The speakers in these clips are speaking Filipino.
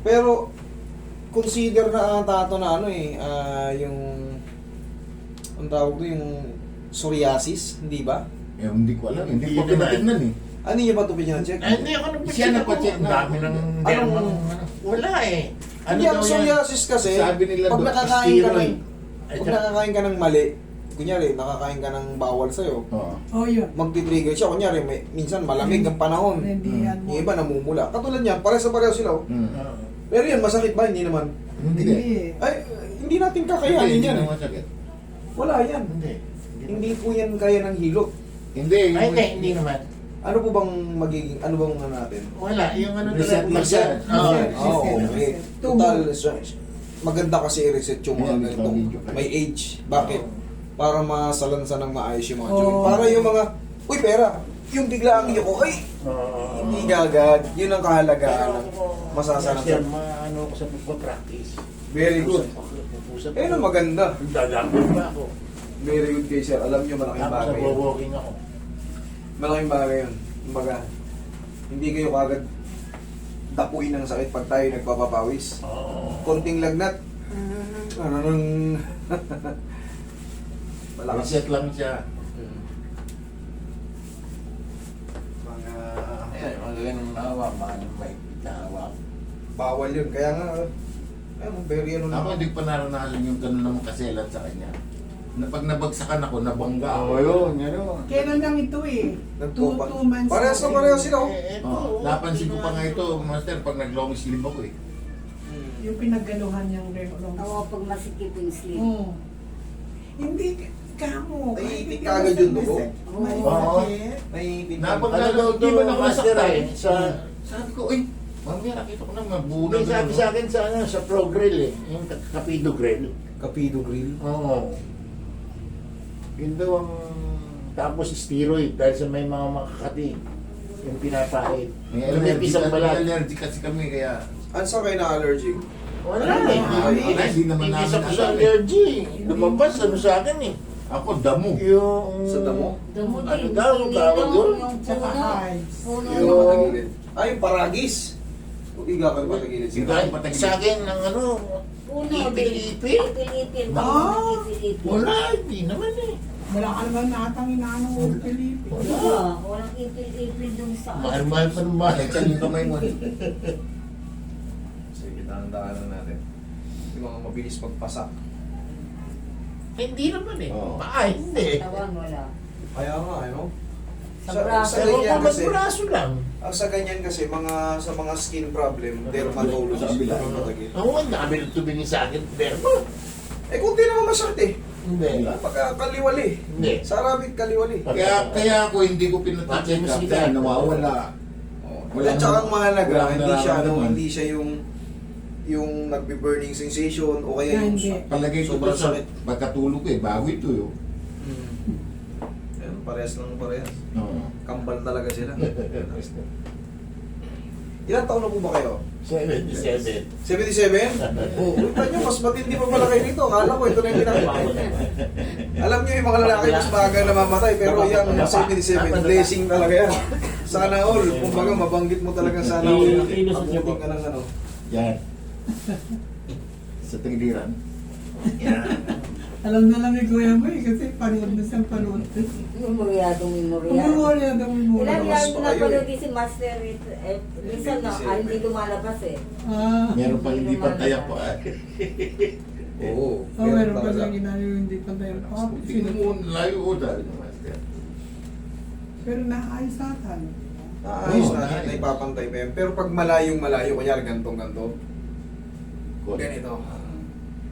Pero, consider na tato na ano eh, yung, ang tawag doon, yung psoriasis, hindi ba? Eh, hindi ko alam. Hindi Hindi ko naman. pinatignan eh. Ano yung ba ito pinag-check? Ay, hindi ako Siya nagpa-check Ang dami ng derma. Wala eh. Hindi, ang psoriasis kasi, Sabi nila pag doon, nakakain ka ng, steroid. pag nakakain ka ng mali, kunyari, nakakain ka ng bawal sa'yo, Oo. Oh, yun. magti-trigger siya, kunyari, minsan malamig ang panahon, Nandiyan mo. yung iba namumula. Katulad niya, pareho sila. Oh. Hmm. Pero yan, masakit ba? Hindi naman. Hindi. Ay, hindi natin kakayanin Hindi yan. naman sakit. Wala yan. Hindi. Hindi po yan kaya ng hilot. Hindi. Ay, hindi naman. Ano po bang magiging, ano bang ano natin? Wala. Yung ano Reset talaga. lang siya. Oo. Okay. Total, maganda kasi i-reset yung mga Ayan, ganitong video kayo. may age. Bakit? Para masalansan ng maayos yung mga Oo. joint. Para yung mga, uy pera, yung bigla ang iyo ko, ay, hindi gagad. Yun ang kahalagaan ng masasalansan. Ano ko sa pagpa-practice. Very good. Eh, ano maganda. Dadapin pa ako. Very good kayo sir. Alam nyo, malaking Tapos bagay. yun. nagwo-walking ako. Malaking bagay yun. Kumbaga, hindi kayo kagad dapuin ng sakit pag tayo nagpapapawis. Oo. Konting lagnat. Ano nang... Malakas. Reset lang siya. Mga... Ayan, mga ganun nahawa. Mga may nahawa. Bawal yun. Kaya nga, ano, very ano Ako na. hindi pa naranasan yung ganun naman kaselat sa kanya. Na pag nabagsakan ako, nabangga ako. yun. Yun. Kailan lang ito eh? Nagpupa. 2 months. Parehas na pareho sila. Oh. Ito. Oh, napansin ko pa nga ito, master, pag nag-long sleeve ako eh. Yung pinaggaluhan niyang long. Oo, pag masikip yung sleep. Oo. Hindi ka mo. Naiipit ka agad yung dugo. Oo. Naiipit. Napag- Ano daw Di ba ito, naman master saktan? eh? Sa... Sabi ko, ay, mamaya nakita ko na mabuno. Hindi, sabi sa akin sa ano, sa Pro Grill eh. Yung Capido Grill. Capido Grill. Oo. Yun daw ang... Tapos steroid dahil sa may mga makakati. Yung pinapahid. May Lumipis ang balat. allergy kasi kami, kaya Ano sa kayo na allergic? Wala Ay, eh. hindi naman Hindi namin sa alam eh. allergy. Lumabas ano sa akin eh. ako damo. Yung... Sa damo? Damo Ano din. daw yung tawag doon? Yung Tsaka puno. hives. Puno. Yung patagilid. Ay, yung paragis. Iga ka patagilid. Iga. Sila. Patagilid. Sa akin ang ano... Puno. Ipil-ipil? Ipil-ipil. Ah, Ipil-ipil. wala, hindi naman eh. Wala ka naman natang inaano mo Pilipin. Wala. Walang ipil-ipil dun sa... Mahal-mahal pa naman. Nagsan yung kamay mo. Sige, dahan-dahanan natin. Yung mga mabilis magpasak. Hindi naman eh. Oo. Hindi. Tawan, wala. Kaya nga, ano? Sa braso. sa Pero ganyan kung kasi, braso lang. ang sa ganyan kasi, sa mga skin problem, dermatologist Sa kabila. yung patagilid. Oo, ang dami nang tumingin sa akin. Derma. Eh, kung di naman masakit eh. Hindi. Pagka kaliwali. Hindi. Sa Arabic, kaliwali. Kaya ako hindi ko pinatacheck up kaya nawawala. Wala tsaka ang mahalaga, Wala hindi siya, nararamdaman. hindi siya yung nagbe-burning sensation o kaya yung... Hindi. Palagay ko Sobrang ba sa sakit. pagkatulog ko eh, bago ito yun. Ayan, parehas lang parehas. Oo. Kambal talaga sila. Ilang taon na po ba kayo? 77. 77? Oo. Kita nyo, mas matindi pa pala kayo dito. Akala ko ito na yung pinakamakot. Alam nyo yung mga lalaki mas baga na mamatay, pero yung 77, blessing talaga yan. Sana all. Kumbaga, mabanggit mo talaga sana all. Mabuting ka ng ano. Yan. Sa tagiliran. Alam na lang ni Kuya mo eh, kasi panood na siyang panood. Memoryadong memoryado. Umulol yan, umulol. Ilan Mas yan pa na kayo panood si Master minsan no, hindi lumalabas eh. Ah, Meron pang hindi pantayan pa. Oo. oh, meron pa siyang ginano yung hindi pa tayo. Oh, Tingnan mo, layo o dahil naman. pero naayos atan. Ayos Oo, na, nice. naipapantay pa yan. Pero pag malayong malayo, kanyari gantong-ganto, ganito.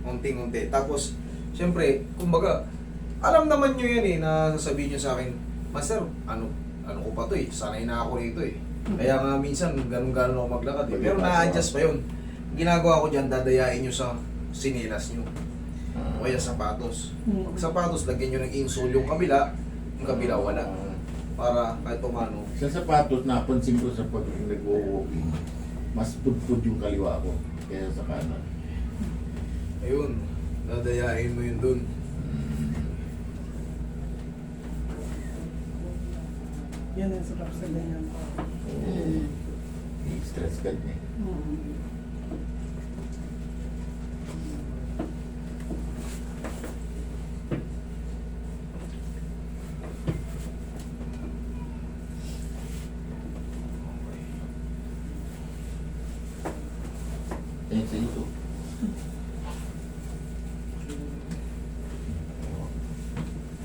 Unting-unti. Tapos, siyempre, kumbaga, alam naman nyo yan eh, na sasabihin nyo sa akin, Master, ano ko pa to eh, sanay na ako rito eh. Kaya nga minsan, ganun-ganun ako maglakad eh. Pero na-adjust pa yun. Ginagawa ko dyan, dadayain nyo sa sinilas nyo. O kaya sapatos. Pag sapatos, lagyan nyo ng insole yung kabila wala. Para kahit umano. Sa sapatos, napansin ko sa pag nag-walking, mas pudpud yung kaliwa ko kaya sa kanan. Ayun, dadayain mo yun dun. Yan ang sarap sa ganyan. Oo. I-stress ka niya. Mm. Eh, sa ito.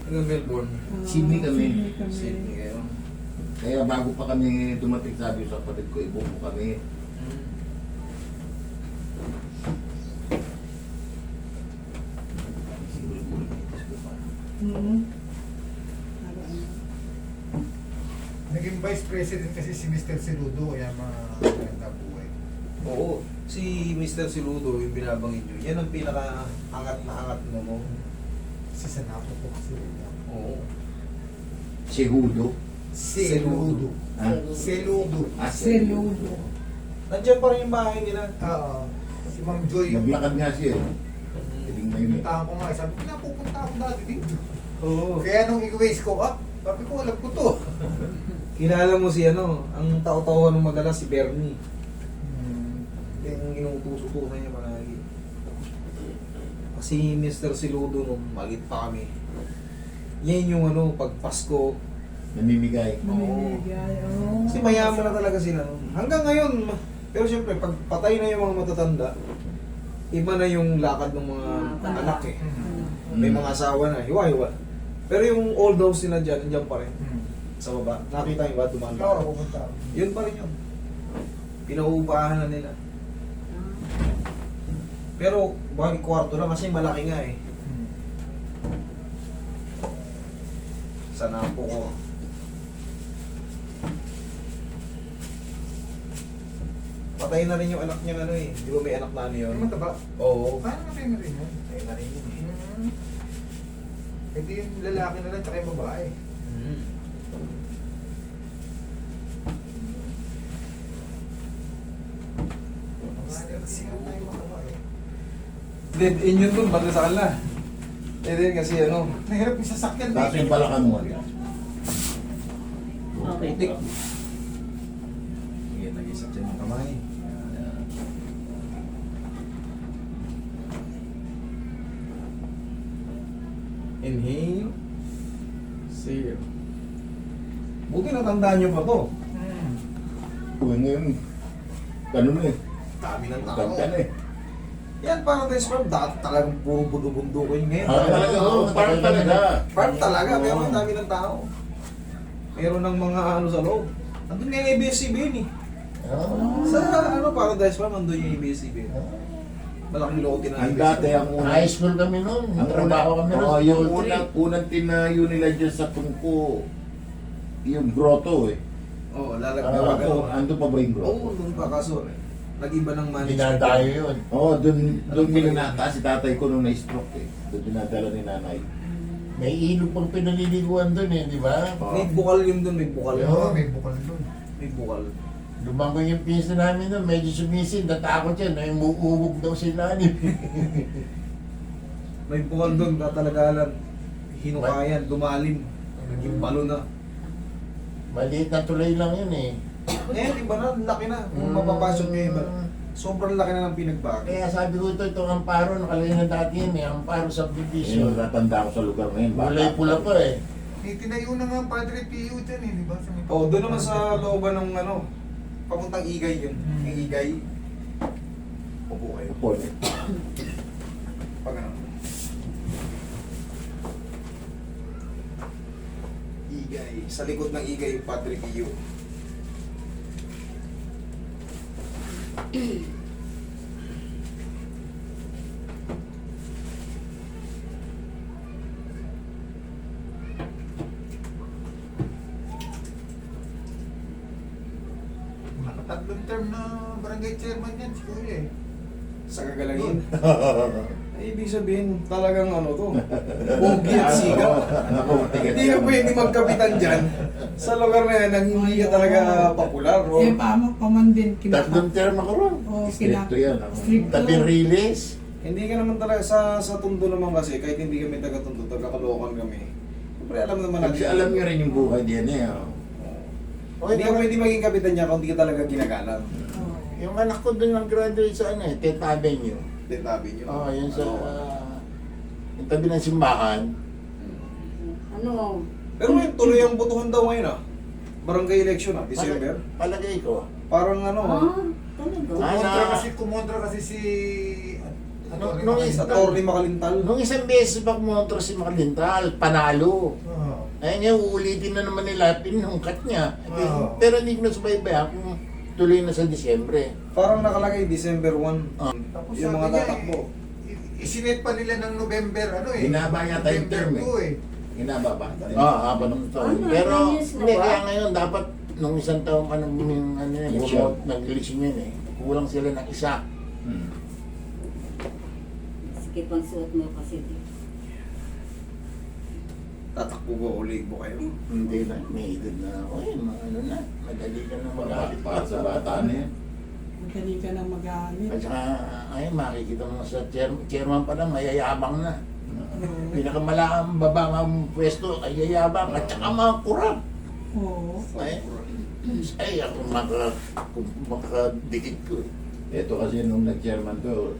Hanggang Melbourne. Sydney kami. Sydney kayo. Kaya bago pa kami dumating, sabi sa kapatid ko, ibuko kami. Hmm. Naging vice president kasi si Mr. Siludo, kaya maganda buhay. Oo. Si Mr. Siludo, yung binabangin nyo, yan ang pinaka-angat na angat mo. Si Sanapo po kasi. Oo. Segudo. Siludo. Ha? Siludo. Seludo. Nandiyan pa rin yung bahay nila. Oo. Si Ma'am Joy. Naglakad nga siya. Piling na yun eh. Pinuntahan ko nga, sabi ko, napupunta ako dati dito. Oo. Kaya nung i-waste ko, sabi ko, alam ko to. Kilala mo si ano, ang tao-tawa ng madalas si Bernie. Yung inuutos-utusan niya palagi. Kasi Mr. Siludo nung maliit pa kami. Yan yung ano, pag Pasko. Namimigay. Namimigay. Oh. Kasi mayaman na talaga sila nun. Hanggang ngayon, pero siyempre, pag patay na yung mga matatanda, iba na yung lakad ng mga anak eh. May mga asawa na, hiwa-hiwa. Pero yung old house nila dyan, nandiyan pa rin. Sa baba. Nakita niyo ba? Dumaan pa. Oo, pupunta ako. Yun pa rin yun. Pinauupahan na nila. Pero, bakit kwarto na? Kasi malaki nga eh. Sa napo ko. Patay na rin yung anak niya ano eh. Di ba may anak na ano yun? Ano mataba? Oo. Paano natin na rin yun? Patay na rin yun eh. Ito yung lalaki na lang, tsaka yung babae. Mm. Sino tayo makabae? Dead end yun dun, bago sa kanila. Eh din kasi ano. Nahirap yung sasakyan Tapos yung balakang mo. Okay. Tik. Sige, nag-isa dyan ng kamay. Inhale. Exhale. Buti natandaan nyo pa to. Uy, ngayon, ganun na eh. Dami ng tao. Ganda na eh. Yan, Paradise Farm, dati talagang puro bundo-bundo ko yun ngayon. Talaga, oo, parang talaga. Farm talaga, pero ang dami ng tao. Meron ng mga ano sa loob. Andun nga yung ABS-CBN eh. Sa ano, Paradise Farm, andun yung ABS-CBN. Malaking loob din ang Ang dati, ang unang... High school kami noon. Ang Trabaho kami Oo, noon. yung unang tinayo nila dyan sa Tungko, yung grotto eh. Oo, Ano lalagyan. ando pa ba yung grotto? Oo, doon pa kaso. Nag-iba ng management. Dinadayo yun. Oo, doon minunata si tatay ko nung na-stroke eh. Doon dinadala ni nanay. May ilog pang pinaliliguan doon eh, di ba? May bukal yun doon, may bukal. Oo, may bukal doon. May bukal. Lumangoy yung pisa namin doon, medyo sumisid, natakot yan, ay muubog daw sila ni. May bukal doon, tatalagalan. Hinukayan, lumalim. Naging balo na. Maliit na tulay lang yun eh. Eh, iba na, laki na. Kung mapapasok nyo iba. Sobrang laki na ng pinagbago. Kaya sabi ko itong Amparo, nakalagay na dati yun eh, Amparo Yun subdivision. yung natanda ko sa lugar ngayon. Kulay pula pa eh. May tinayo na nga Padre Pio dyan eh, di ba? Sa may Oh, doon naman sa looban ng ano, papuntang Igay yun. Yung Igay. Upo kayo. Upo eh. Pag ano. Igay. Sa likod ng Igay yung Padre Pio. Nakatatlong term na barangay chairman yan si Kuya eh. Sa kagalangin. Ay, ibig sabihin, talagang ano to. Pogi at sigaw. Hindi ka pwede magkapitan dyan. Sa lugar na yan, nang hindi ka talaga popular. O, Eh, paman din. Tatlong term ako ron. Oh, Stricto yan. Ako. Stricto. Taping release. hindi ka naman talaga, sa Tondo naman kasi, kahit hindi kami taga-Tondo, taga-Caloocan kami. Siyempre, alam naman natin. Kasi alam nyo rin yung buhay diyan eh. Oh. Hindi ka pwede maging kapitan niya kung hindi ka talaga ginagalang. Oh. Yung anak ko doon nag-graduate sa ano eh, 10th Avenue. Detabi niyo. Oo, yun sa... yung tabi ng simbahan. Ano? Pero may tuloy ang botohan daw ngayon ah. Barangay election ah, December. Palagay ko. Parang ano ah. Talaga? Ah, kasi kumontra kasi si... Nung Sa Atty. Makalintal. Nung isang beses pa kumontra si Makalintal, panalo. Oo. Ayun nga, uulitin na naman nila, pinungkat niya. Oo. Pero hindi ko na subaybayan kung tuloy na sa Disyembre. Parang nakalagay December 1. Ah. Tapos Yung sabi mga niya, tatakbo. isinet pa nila ng November, ano eh. Hinaba yata yung term eh. 2 eh. Hinaba ba? Haba ng taon. Ano, Pero, ayos na hindi, ba? kaya ngayon, dapat nung isang taon pa nang Eleksyon. nag-eleksyon yun eh. Kulang sila ng isa. Hmm. Sige, pang suot mo kasi. Tatakbo ba uli mo kayo? Hindi na, may edad na ako eh. Ano na, madali ka na magalit Para sa bata na yan. Madali ka nang magalit. At saka, ay, makikita mo sa chairman pa lang, mayayabang na. Pinakamalaang babang pwesto ay yayabang at saka mga kurap. Oo. Ay, ako makadikit ko eh. Ito kasi nung nag-chairman ko,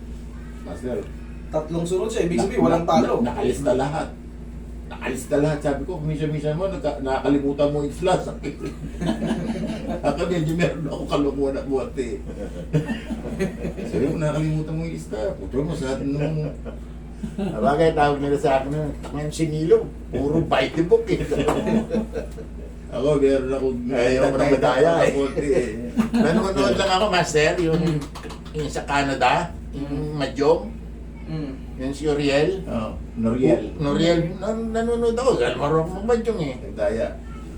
Master, Tatlong sunod siya, ibig sabihin walang talo. Nakalista lahat. Nakalista lahat. Sabi ko, minsan mo, nakakalimutan mo yung flash. Ako medyo meron ako kalukuhan at buwate. Sabi mo, nakakalimutan mo yung lista. Putro mo sa atin nung... Bagay, tawag nila sa akin na, tangan sinilo. Puro by the book eh. Ako, meron ako... Ayaw ko na madaya eh. Buwate eh. Nanonood lang ako, Master, yung sa Canada, yung Mahjong, yung si Uriel. Oh, Noriel. Noriel, nanonood ako, dahil marunong ako mag-Mahjong eh. Daya.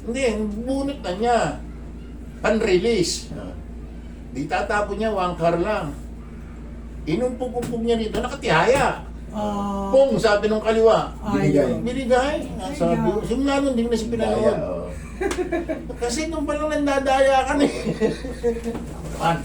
Hindi, bunot na niya. Pan-release. Ah. Di tatapon niya, one car lang. Inumpog-umpog niya rito, nakatihaya. Ah, Pong, sabi nung kaliwa. Binigay. Binigay. Sabi ko, simula nun, hindi ko na siya Daya, pinanood. oh. Kasi nung palang nandadaya ka na eh. Man,